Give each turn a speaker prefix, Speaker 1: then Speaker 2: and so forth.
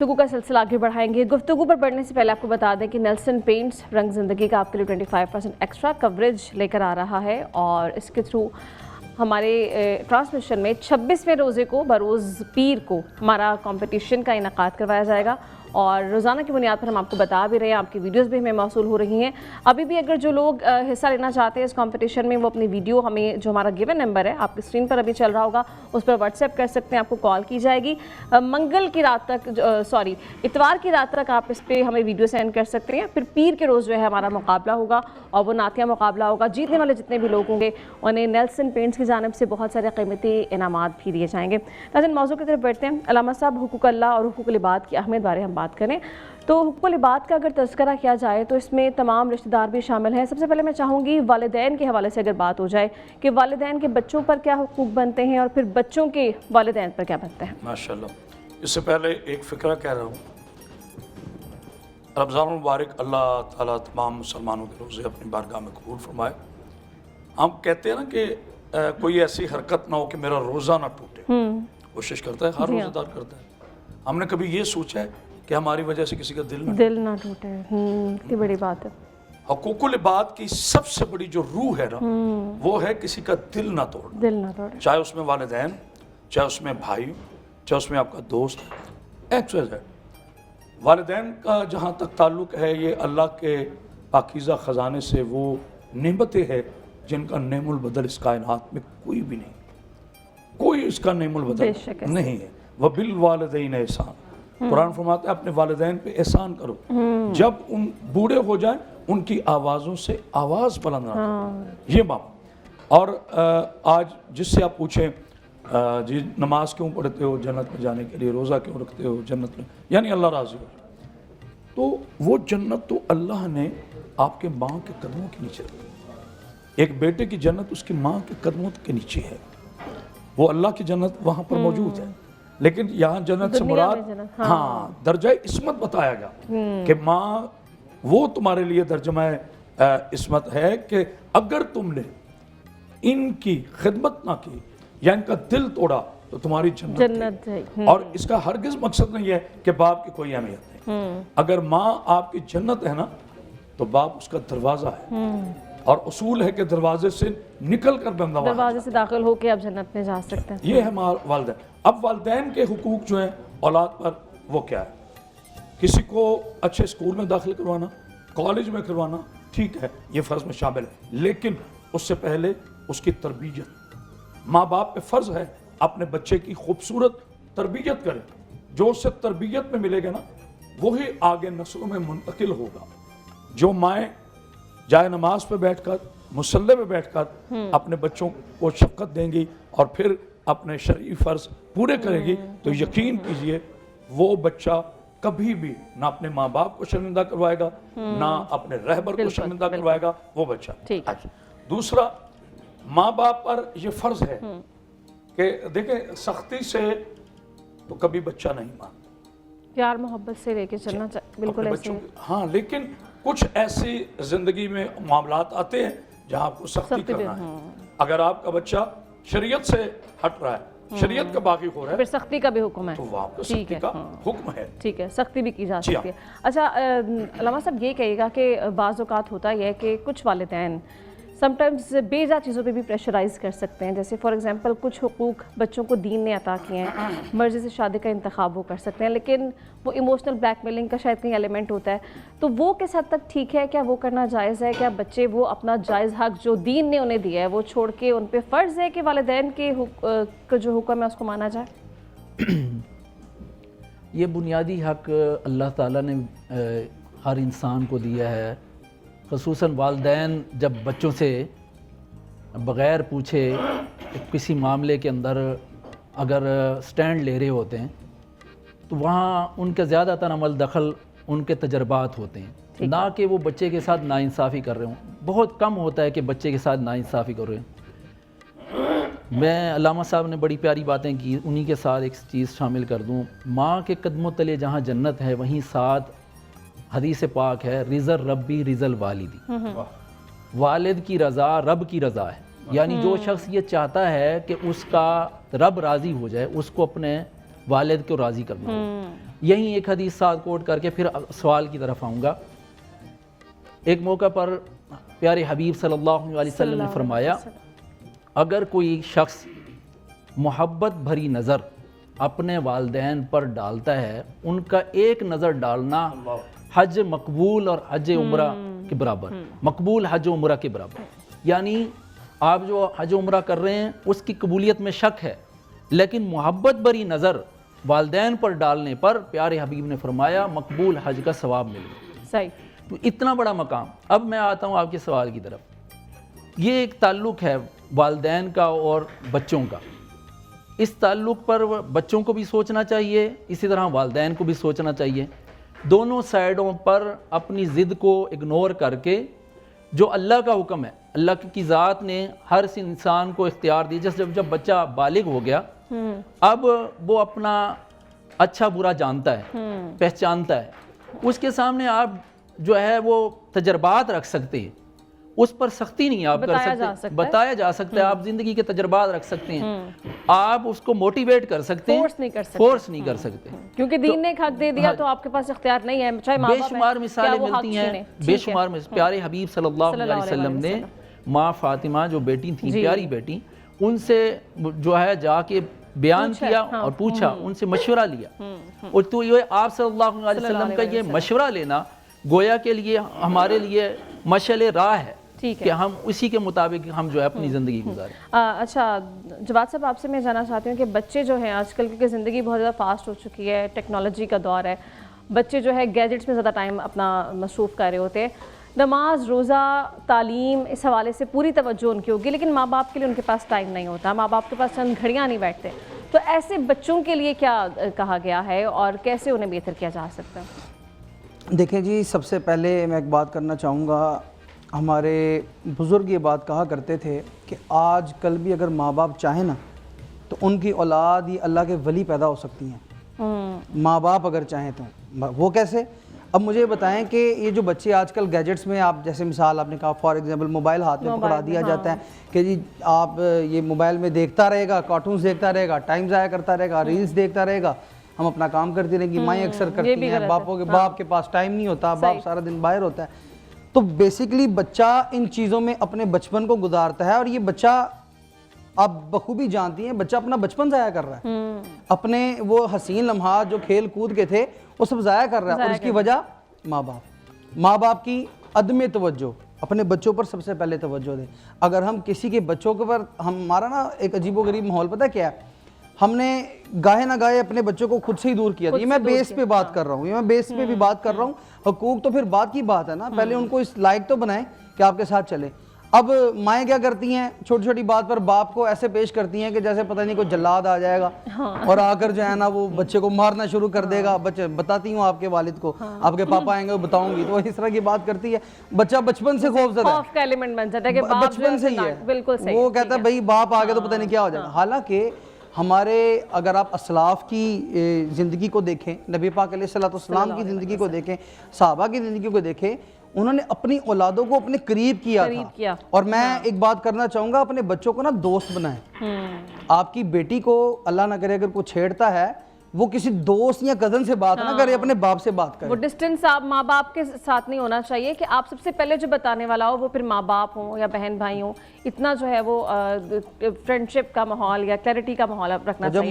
Speaker 1: गुफ्तगू का सिलसिला आगे बढ़ाएंगे। गुफ्तगू पर बढ़ने से पहले आपको बता दें कि नेल्सन पेंट्स रंग ज़िंदगी का आपके लिए 25% एक्स्ट्रा कवरेज लेकर आ रहा है और इसके थ्रू हमारे ट्रांसमिशन में 26वें रोज़े को बरोज़ पीर को हमारा कंपटीशन का इनेकाद करवाया जाएगा और रोज़ाना की बुनियाद पर हम आपको बता भी रहे हैं, आपकी वीडियोस भी हमें मौसूल हो रही हैं। अभी भी अगर जो लोग हिस्सा लेना चाहते हैं इस कंपटीशन में, वो अपनी वीडियो हमें, जो हमारा गिवन नंबर है आपकी स्क्रीन पर अभी चल रहा होगा, उस पर व्हाट्सएप कर सकते हैं, आपको कॉल की जाएगी। मंगल की रात तक, इतवार की रात तक आप इस पर हमें वीडियो सेंड कर सकते हैं। फिर पीर के रोज़ जो है हमारा मुकाबला होगा और वो नातिया मुकाबला होगा। जीतने वाले जितने भी लोग होंगे उन्हें नेल्सन पेंट्स की जानिब से बहुत सारे कीमती इनामात भी दिए जाएंगे। नाज़रीन, मौजू की तरफ बढ़ते हैं। अल्लामा साहब, हुकूक अल्लाह और हुकूक इबाद की अहमियत बारे हम बात करें तो हुकूक इबाद का अगर तज़किरा किया जाए तो इसमें तमाम रिश्तेदार भी शामिल हैं। सबसे पहले मैं चाहूँगी वालिदैन के हवाले से अगर बात हो जाए कि वालिदैन के बच्चों पर क्या हुकूक बनते हैं और फिर बच्चों के वालिदैन पर क्या बनते हैं।
Speaker 2: माशाल्लाह, इससे पहले एक फ़िक्रा कह रहा हूँ। रमज़ान मुबारक अल्लाह ताला तमाम मुसलमानों के रोज़े अपनी बारगाह में कबूल फरमाए। हम कहते हैं ना कि कोई ऐसी हरकत ना हो कि मेरा रोज़ा ना टूटे। कोशिश करता है, हर रोज़ेदार करता है। हमने कभी ये सोचा है कि हमारी वजह से किसी का दिल ना
Speaker 1: टूटे। इतनी बड़ी बात है।
Speaker 2: हुकूकुल इबाद की सबसे बड़ी जो रूह है ना, वो है किसी का दिल ना तोड़ना। चाहे उसमें वालिदैन, चाहे उसमें भाई, चाहे उसमें आपका दोस्त, एक्स वालिदैन का जहाँ तक ताल्लुक़ है, ये अल्लाह के पाकीज़ा ख़जाने से वो नेमतें हैं जिनका नेमुल बदल इस कायनात में कोई भी नहीं, कोई इसका नेमुल बदल नहीं है। वह बिल वालिदैन एहसान, कुरान फरमाता है अपने वालिदैन पे एहसान करो, जब उन बूढ़े हो जाएं उनकी आवाज़ों से आवाज़ बुलंद ना करो। ये बात। और आज जिससे आप पूछें जी नमाज क्यों पढ़ते हो जन्नत में जाने के लिए, रोज़ा क्यों रखते हो जन्नत में, यानी अल्लाह राज़ी हो, तो वो जन्नत तो अल्लाह ने आपके माँ के कदमों के नीचे रखी। एक बेटे की जन्नत उसकी माँ के कदमों के नीचे है, वो अल्लाह की जन्नत वहाँ पर मौजूद है। लेकिन यहाँ जन्नत से मुराद हाँ दर्जा इस्मत बताया गया कि माँ वो तुम्हारे लिए दर्जा इस्मत है कि अगर तुमने इनकी खिदमत ना की या इनका दिल तोड़ा तो तुम्हारी जन्नत है। और इसका हरगिज मकसद नहीं है कि बाप की कोई अहमियत नहीं। अगर माँ आपकी जन्नत है ना तो बाप उसका दरवाज़ा है और उसूल है कि दरवाजे से निकल कर बंदा
Speaker 1: दरवाजे से दाखिल होकर आप जन्नत में जा सकते हैं।
Speaker 2: ये है वालिदैन। अब वालिदैन के हुकूक जो है औलाद पर, वो क्या है? किसी को अच्छे स्कूल में दाखिल करवाना, कॉलेज में करवाना, ठीक है, ये फ़र्ज़ में शामिल है, लेकिन उससे पहले उसकी तरबियत, माँ बाप पे फ़र्ज़ है अपने बच्चे की खूबसूरत तरबियत करें। जो उससे तरबियत में मिलेगा ना, वही आगे नस्लों में मुंतकिल होगा। जो माएँ जाए नमाज पे बैठकर, मुसल्ले पे बैठकर अपने बच्चों को शफ़क़त देंगी और फिर अपने शरई फ़र्ज़ पूरे करेगी, तो यकीन कीजिए वो बच्चा कभी भी ना अपने माँ बाप को शर्मिंदा करवाएगा, ना अपने रहबर को शर्मिंदा करवाएगा वो बच्चा। दूसरा, माँ बाप पर ये फ़र्ज़ है कि देखें, सख्ती से तो कभी बच्चा नहीं मानता,
Speaker 1: प्यार मोहब्बत से लेके चलना चाहिए, बिल्कुल ऐसे।
Speaker 2: हाँ, लेकिन कुछ ऐसी ज़िंदगी में मामलात आते हैं जहाँ आपको सख्ती करना है। अगर आपका बच्चा शरीयत से हट रहा है, शरीयत का बागी हो रहा है,
Speaker 1: फिर सख्ती का भी हुक्म है,
Speaker 2: तो वहाँ पर सख्ती का हुक्म है।
Speaker 1: ठीक है, सख्ती भी की जा सकती है। अच्छा, अल्लामा साहब ये कहिएगा कि बाज़ औक़ात होता है कि कुछ वालिदैन समटाइम्स बेजा चीज़ों पे भी प्रेशराइज़ कर सकते हैं। जैसे फॉर एग्जांपल कुछ हुकूक बच्चों को दीन ने अता किए हैं, मर्ज़ी से शादी का इंतखाब वो कर सकते हैं, लेकिन वो इमोशनल ब्लैकमेलिंग का शायद कहीं एलिमेंट होता है, तो वो किस हद तक ठीक है? क्या वो करना जायज़ है? क्या बच्चे वो अपना जायज़ हक़ जो दीन ने उन्हें दिया है वो छोड़ के उन पर फ़र्ज़ है कि वालिदैन के जो हुक्म है उसको माना जाए?
Speaker 3: ये बुनियादी हक़ अल्लाह ताला ने हर इंसान को दिया है। ख़ुसूसन वालिदैन जब बच्चों से बग़ैर पूछे किसी मामले के अंदर अगर स्टैंड ले रहे होते हैं तो वहाँ उनका ज़्यादातर अमल दखल उनके तजर्बात होते हैं, ना कि वो बच्चे के साथ नाइंसाफ़ी कर रहे हों। बहुत कम होता है कि बच्चे के साथ नाइंसाफ़ी कर रहे हों। मैं अल्लामा साहब ने बड़ी प्यारी बातें की, उन्हीं के साथ एक चीज़ शामिल कर दूँ। माँ के कदमों तले जहाँ जन्नत है वहीं साथ हदीस पाक है, रिज़ल रब्बी रिज़ल वालिदी, वालिद की रज़ा रब की रज़ा है। यानी जो शख्स ये चाहता है कि उसका रब राज़ी हो जाए, उसको अपने वालिद को राज़ी करना। یہیں ایک حدیث ساتھ کوٹ کر کے پھر سوال کی طرف آؤں گا۔ ایک موقع پر پیارے حبیب صلی اللہ علیہ وسلم نے فرمایا اگر کوئی شخص محبت بھری نظر اپنے والدین پر ڈالتا ہے، ان کا ایک نظر ڈالنا حج مقبول اور حج عمرہ کے برابر، مقبول حج عمرہ کے برابر۔ یعنی آپ جو حج عمرہ کر رہے ہیں اس کی قبولیت میں شک ہے، لیکن محبت بھری نظر والدین پر ڈالنے پر پیارے حبیب نے فرمایا مقبول حج کا ثواب ملے گا۔
Speaker 1: صحیح۔
Speaker 3: تو اتنا بڑا مقام۔ اب میں آتا ہوں آپ کے سوال کی طرف۔ یہ ایک تعلق ہے والدین کا اور بچوں کا، اس تعلق پر بچوں کو بھی سوچنا چاہیے، اسی طرح والدین کو بھی سوچنا چاہیے۔ دونوں سائڈوں پر اپنی ضد کو اگنور کر کے جو اللہ کا حکم ہے، اللہ کی ذات نے ہر انسان کو اختیار دی، جب بچہ بالغ ہو گیا اب وہ اپنا اچھا برا جانتا ہے، پہچانتا ہے، اس کے سامنے آپ جو ہے وہ تجربات رکھ سکتے ہیں، اس پر سختی نہیں آپ کر سکتے، بتایا جا سکتا ہے، آپ زندگی کے تجربات رکھ سکتے ہیں، آپ اس کو موٹیویٹ کر سکتے ہیں، فورس نہیں کر سکتے،
Speaker 1: کیونکہ دین نے ایک حق دے دیا تو آپ کے پاس اختیار نہیں ہے، چاہے ماں باپ
Speaker 3: بے شمار مثالیں ملتی ہیں، بے شمار پیارے حبیب صلی اللہ علیہ وسلم نے ماں فاطمہ جو بیٹی تھیں، پیاری بیٹی، ان سے جو ہے جا کے بیان کیا اور پوچھا، ان سے مشورہ لیا، اور تو یہ آپ صلی اللہ علیہ وسلم کا یہ مشورہ لینا گویا کے لیے ہمارے لیے مشعل راہ ہے کہ ہم اسی کے مطابق ہم جو ہے اپنی زندگی گزاریں۔
Speaker 1: اچھا جواد صاحب، آپ سے میں جاننا چاہتی ہوں کہ بچے جو ہیں آج کل کیونکہ زندگی بہت زیادہ فاسٹ ہو چکی ہے، ٹیکنالوجی کا دور ہے، بچے جو ہے گیجٹس میں زیادہ ٹائم اپنا مصروف کر رہے ہوتے ہیں، نماز روزہ تعلیم اس حوالے سے پوری توجہ ان کی ہوگی، لیکن ماں باپ کے لیے ان کے پاس ٹائم نہیں ہوتا، ماں باپ کے پاس چند گھڑیاں نہیں بیٹھتے، تو ایسے بچوں کے لیے کیا کہا گیا ہے اور کیسے انہیں بہتر کیا جا سکتا ہے؟
Speaker 4: دیکھیں جی، سب سے پہلے میں ایک بات کرنا چاہوں گا، ہمارے بزرگ یہ بات کہا کرتے تھے کہ آج کل بھی اگر ماں باپ چاہیں نا تو ان کی اولاد ہی اللہ کے ولی پیدا ہو سکتی ہیں، ماں باپ اگر چاہیں تو۔ وہ کیسے؟ اب مجھے بتائیں کہ یہ جو بچے آج کل گیجٹس میں، آپ جیسے مثال آپ نے کہا فار ایگزامپل موبائل ہاتھ میں پکڑا دیا جاتا ہے کہ جی آپ یہ موبائل میں دیکھتا رہے گا، کارٹونز دیکھتا رہے گا، ٹائم ضائع کرتا رہے گا، ریلز دیکھتا رہے گا، ہم اپنا کام کرتی رہیں گی۔ مائیں اکثر کرتی ہیں، باپ کے پاس ٹائم نہیں ہوتا، باپ سارا دن باہر ہوتا ہے، تو بیسیکلی بچہ ان چیزوں میں اپنے بچپن کو گزارتا ہے، اور یہ بچہ آپ بخوبی جانتی ہیں بچہ اپنا بچپن ضائع کر رہا ہے، اپنے وہ حسین لمحات جو کھیل کود کے تھے وہ سب ضائع کر رہا ہے، اور اس کی وجہ ماں باپ کی عدم توجہ۔ اپنے بچوں پر سب سے پہلے توجہ دیں۔ اگر ہم کسی کے بچوں کے پر، ہمارا نا ایک عجیب و غریب ماحول پتہ کیا ہے، ہم نے گاہے نہ گاہے اپنے بچوں کو خود سے ہی دور کیا تھا۔ یہ میں بیس پہ بات کر رہا ہوں، یہ میں بیس پہ بھی بات کر رہا ہوں، حقوق تو پھر بات کی بات ہے نا، پہلے ان کو اس لائق تو بنائیں کہ آپ کے ساتھ چلے۔ اب مائیں کیا کرتی ہیں، چھوٹی چھوٹی بات پر باپ کو ایسے پیش کرتی ہیں کہ جیسے پتہ نہیں کوئی جلاد آ جائے گا اور آ کر جو ہے نا وہ بچے کو مارنا شروع کر دے گا۔ بچے بتاتی ہوں آپ کے والد کو، آپ کے پاپا آئیں گے وہ بتاؤں گی، تو اس طرح کی بات کرتی ہے۔ بچہ بچپن سے خوف زدہ ہے، بچپن سے ہی ہے، وہ کہتا ہے بھائی باپ آ گیا تو پتہ نہیں کیا ہو جائے گا۔ حالانکہ ہمارے اگر آپ اسلاف کی زندگی کو دیکھیں، نبی پاک علیہ السلام کی زندگی کو دیکھیں، صحابہ کی زندگی کو دیکھیں، انہوں نے اپنی اولادوں کو اپنے قریب کیا تھا۔ اور میں ایک بات کرنا چاہوں گا، اپنے بچوں کو نا دوست بنائیں۔ آپ کی بیٹی کو اللہ نہ کرے اگر کوئی چھیڑتا ہے، وہ کسی دوست یا کزن سے بات نہ کرے، اپنے باپ سے بات کرے۔
Speaker 1: وہ ڈسٹنس آپ ماں باپ کے ساتھ نہیں ہونا چاہیے کہ آپ سب سے پہلے جو بتانے والا ہو وہ پھر ماں باپ ہوں یا بہن بھائی ہوں، اتنا جو ہے وہ فرینڈشپ کا ماحول یا کلیئرٹی کا ماحول رکھنا چاہیے۔